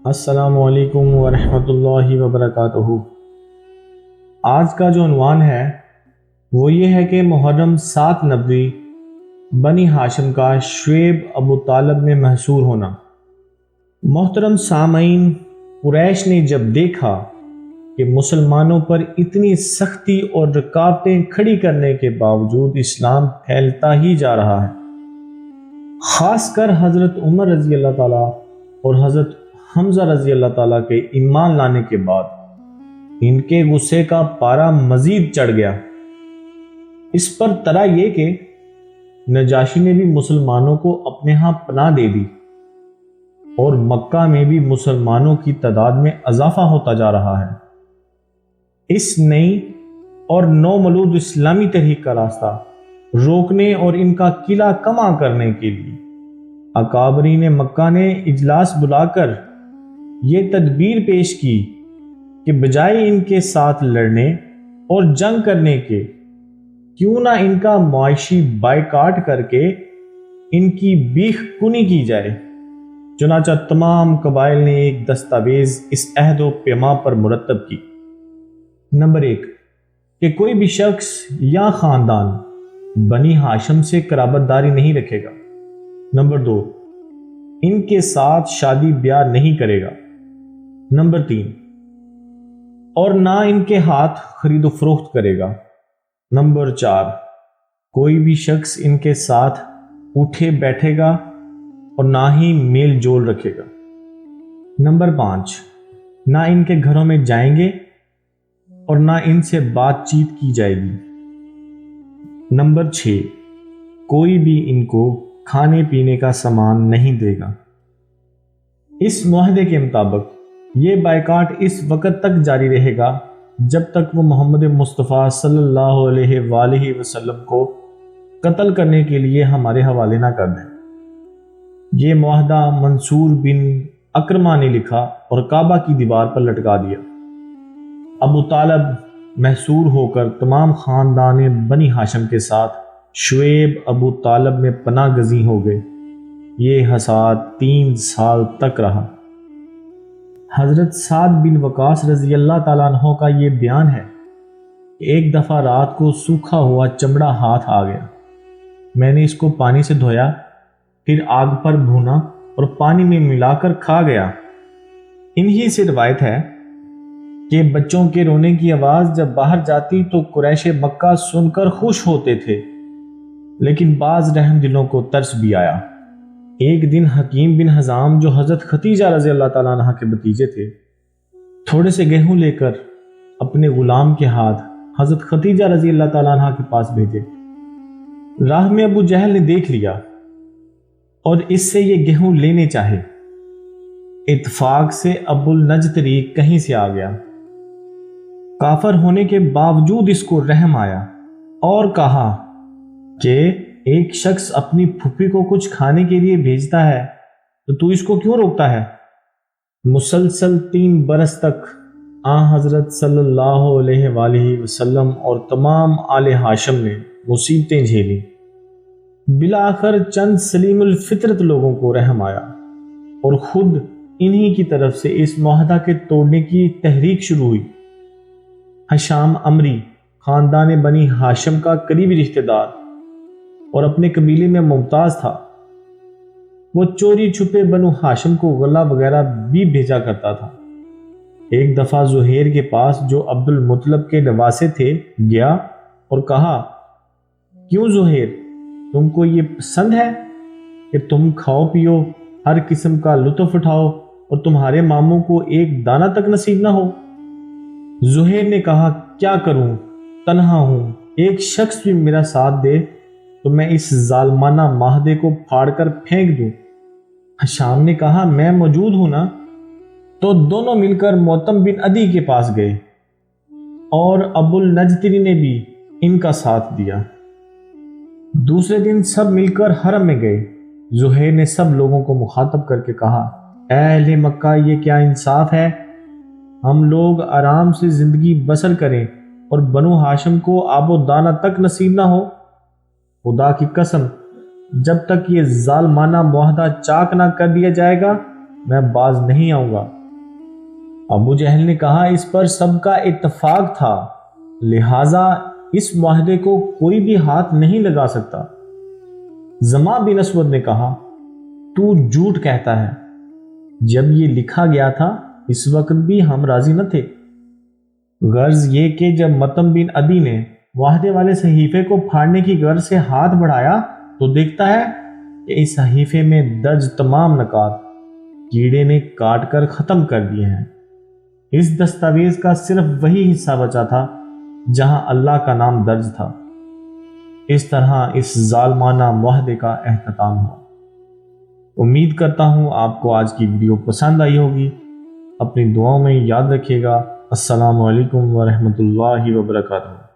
السلام علیکم ورحمۃ اللہ وبرکاتہ۔ آج کا جو عنوان ہے وہ یہ ہے کہ محرم 7 نبوی بنی ہاشم کا شعیب ابو طالب میں محصور ہونا۔ محترم سامعین، قریش نے جب دیکھا کہ مسلمانوں پر اتنی سختی اور رکاوٹیں کھڑی کرنے کے باوجود اسلام پھیلتا ہی جا رہا ہے، خاص کر حضرت عمر رضی اللہ تعالیٰ اور حضرت حمزہ رضی اللہ تعالیٰ کے ایمان لانے کے بعد ان کے غصے کا پارا مزید چڑھ گیا۔ اس پر طرح یہ کہ نجاشی نے بھی مسلمانوں کو اپنے ہاں پناہ دے دی اور مکہ میں بھی مسلمانوں کی تعداد میں اضافہ ہوتا جا رہا ہے۔ اس نئی اور نومولود اسلامی تحریک کا راستہ روکنے اور ان کا قلعہ کما کرنے کے لیے اکابرین مکہ نے اجلاس بلا کر یہ تدبیر پیش کی کہ بجائے ان کے ساتھ لڑنے اور جنگ کرنے کے، کیوں نہ ان کا معاشی بائیکاٹ کر کے ان کی بیخ کنی کی جائے۔ چنانچہ تمام قبائل نے ایک دستاویز اس عہد و پیمان پر مرتب کی۔ نمبر 1 کہ کوئی بھی شخص یا خاندان بنی ہاشم سے قرابت داری نہیں رکھے گا۔ نمبر 2 ان کے ساتھ شادی بیاہ نہیں کرے گا۔ نمبر 3 اور نہ ان کے ہاتھ خرید و فروخت کرے گا۔ نمبر 4 کوئی بھی شخص ان کے ساتھ اٹھے بیٹھے گا اور نہ ہی میل جول رکھے گا۔ نمبر 5 نہ ان کے گھروں میں جائیں گے اور نہ ان سے بات چیت کی جائے گی۔ نمبر 6 کوئی بھی ان کو کھانے پینے کا سامان نہیں دے گا۔ اس معاہدے کے مطابق یہ بائیکاٹ اس وقت تک جاری رہے گا جب تک وہ محمد مصطفیٰ صلی اللہ علیہ وآلہ وسلم کو قتل کرنے کے لیے ہمارے حوالے نہ کر دیں۔ یہ معاہدہ منصور بن اکرمہ نے لکھا اور کعبہ کی دیوار پر لٹکا دیا۔ ابو طالب محصور ہو کر تمام خاندان بنی ہاشم کے ساتھ شعیب ابو طالب میں پناہ گزین ہو گئے۔ یہ حساد 3 سال تک رہا۔ حضرت سعد بن وقاص رضی اللہ تعالیٰ عنہ کا یہ بیان ہے کہ ایک دفعہ رات کو سوکھا ہوا چمڑا ہاتھ آ گیا، میں نے اس کو پانی سے دھویا، پھر آگ پر بھونا اور پانی میں ملا کر کھا گیا۔ انہی سے روایت ہے کہ بچوں کے رونے کی آواز جب باہر جاتی تو قریش مکہ سن کر خوش ہوتے تھے، لیکن بعض رحم دلوں کو ترس بھی آیا۔ ایک دن حکیم بن حزام جو حضرت ختیجہ رضی اللہ تعالیٰ عنہ کے بھتیجے تھے، تھوڑے سے گیہوں لے کر اپنے غلام کے ہاتھ حضرت ختیجہ رضی اللہ تعالیٰ عنہ کے پاس بھیجے۔ راہ میں ابو جہل نے دیکھ لیا اور اس سے یہ گیہوں لینے چاہے۔ اتفاق سے ابو النجتری کہیں سے آ گیا۔ کافر ہونے کے باوجود اس کو رحم آیا اور کہا کہ ایک شخص اپنی پھپھی کو کچھ کھانے کے لیے بھیجتا ہے تو اس کو کیوں روکتا ہے؟ مسلسل 3 برس تک حضرت صلی اللہ علیہ وآلہ وسلم اور تمام آل ہاشم نے مصیبتیں جھیلی۔ بالآخر چند سلیم الفطرت لوگوں کو رحم آیا اور خود انہی کی طرف سے اس معاہدہ کے توڑنے کی تحریک شروع ہوئی۔ ہشام عمری خاندان بنی ہاشم کا قریبی رشتہ دار اور اپنے قبیلے میں ممتاز تھا، وہ چوری چھپے بنو ہاشم کو غلہ وغیرہ بھی بھیجا کرتا تھا۔ ایک دفعہ زہیر کے پاس جو عبد المطلب کے نواسے تھے گیا اور کہا، کیوں زہیر، تم کو یہ پسند ہے کہ تم کھاؤ پیو، ہر قسم کا لطف اٹھاؤ اور تمہارے ماموں کو ایک دانہ تک نصیب نہ ہو؟ زہیر نے کہا، کیا کروں، تنہا ہوں، ایک شخص بھی میرا ساتھ دے تو میں اس ظالمانہ معاہدے کو پھاڑ کر پھینک دوں۔ ہشام نے کہا، میں موجود ہوں نا۔ تو دونوں مل کر موتم بن عدی کے پاس گئے اور ابو النجتری نے بھی ان کا ساتھ دیا۔ دوسرے دن سب مل کر حرم میں گئے۔ زہیر نے سب لوگوں کو مخاطب کر کے کہا، اے اہل مکہ، یہ کیا انصاف ہے؟ ہم لوگ آرام سے زندگی بسر کریں اور بنو ہاشم کو آب و دانہ تک نصیب نہ ہو۔ خدا کی قسم، جب تک یہ ظالمانہ معاہدہ چاک نہ کر دیا جائے گا میں باز نہیں آؤں گا۔ ابو جہل نے کہا اس پر سب کا اتفاق تھا، لہٰذا اس معاہدے کو کوئی بھی ہاتھ نہیں لگا سکتا۔ زمع بن اسود نے کہا تو جھوٹ کہتا ہے، جب یہ لکھا گیا تھا اس وقت بھی ہم راضی نہ تھے۔ غرض یہ کہ جب مطعم بن عدی نے معاہدے والے صحیفے کو پھاڑنے کی غرض سے ہاتھ بڑھایا تو دیکھتا ہے کہ اس صحیفے میں درج تمام نکات کیڑے نے کاٹ کر ختم کر دیے ہیں۔ اس دستاویز کا صرف وہی حصہ بچا تھا جہاں اللہ کا نام درج تھا۔ اس طرح اس ظالمانہ معاہدے کا اختتام ہوا۔ امید کرتا ہوں آپ کو آج کی ویڈیو پسند آئی ہوگی۔ اپنی دعاؤں میں یاد رکھیے گا۔ السلام علیکم ورحمۃ اللہ وبرکاتہ۔